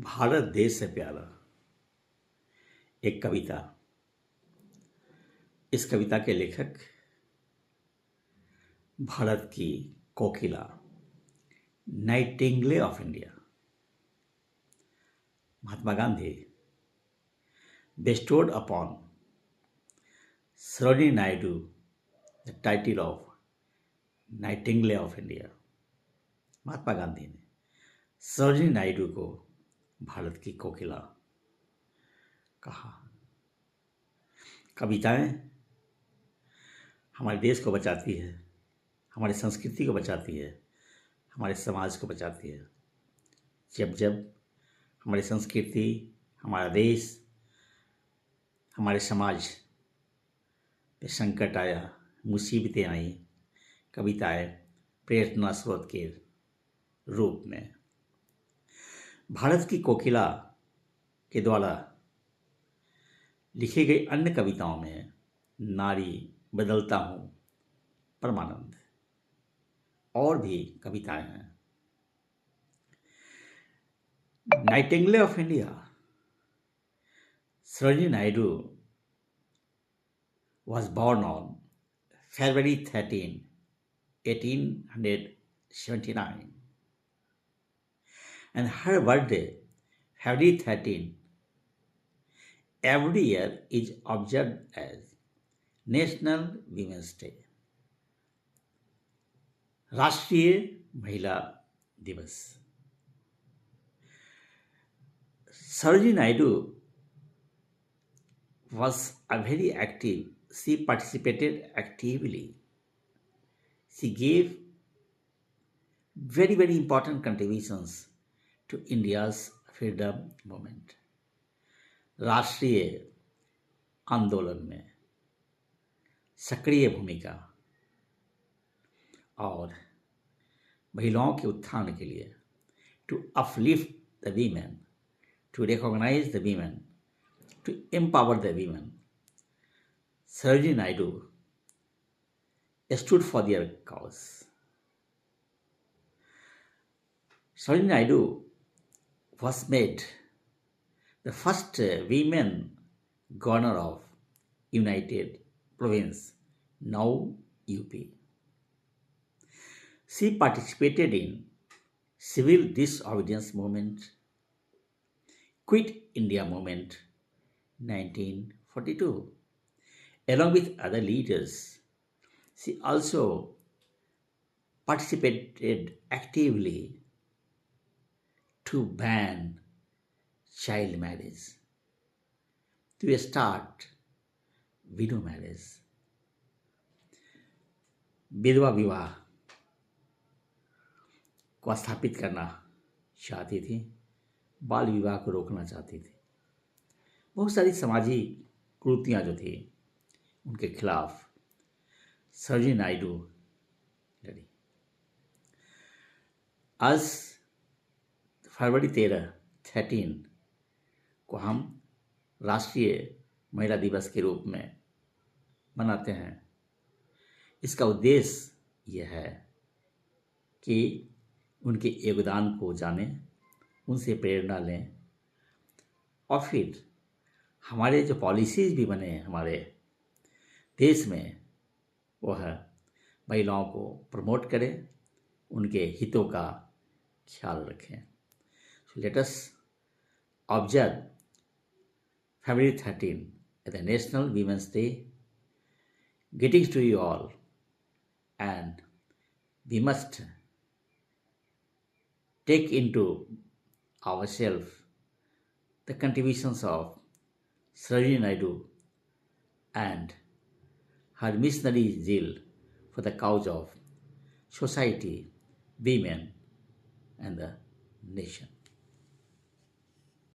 भारत देश से प्यारा एक कविता। इस कविता के लेखक भारत की कोकिला, nightingale of India, Mahatma Gandhi bestowed upon Sarojini Naidu the title of nightingale of India. Mahatma Gandhi ने सरोजिनी नायडू को भारत की कोकिला कहा। कविताएं हमारे देश को बचाती है, हमारी संस्कृति को बचाती है, हमारे समाज को बचाती है। जब जब हमारी संस्कृति, हमारा देश, हमारे समाज पे संकट आया, मुसीबतें आई, कविताएं प्रेरणा स्रोत के रूप में। भारत की कोकिला के द्वारा लिखी गई अन्य कविताओं में नारी, बदलता हूँ, परमानंद और भी कविताएं हैं। Nightingale of India Sarojini Naidu was born on February 13, 1879, and her birthday, February 13, every year is observed as National Women's Day, राष्ट्रीय महिला दिवस। Sarojini Naidu was a very active. She participated actively. She gave very, very important contributions to India's freedom movement. राष्ट्रीय आंदोलन में सक्रिय भूमिका और महिलाओं के उत्थान के लिए, to uplift the women, to recognize the women, to empower the women, Sarojini Naidu stood for their cause. Sarojini Naidu was made the first women governor of United Province, now UP. She participated in civil disobedience movement, Quit India movement, 1942. Along with other leaders, she also participated actively to ban child marriage, to start widow marriage, विधवा विवाह को स्थापित करना चाहती थी, बाल विवाह को रोकना चाहती थी। बहुत सारी सामाजिक कुरीतियां जो थी उनके खिलाफ सरोजिनी नायडू लड़ी। आज फरवरी 13 को हम राष्ट्रीय महिला दिवस के रूप में मनाते हैं। इसका उद्देश्य यह है कि उनके योगदान को जानें, उनसे प्रेरणा लें और फिर हमारे जो पॉलिसीज़ भी बने हैं हमारे देश में, वह महिलाओं को प्रमोट करें, उनके हितों का ख्याल रखें। So let us observe February 13 as the National Women's Day. Greetings to you all, and we must take into ourselves the contributions of Sarojini Naidu and her missionary zeal for the cause of society, women, and the nation.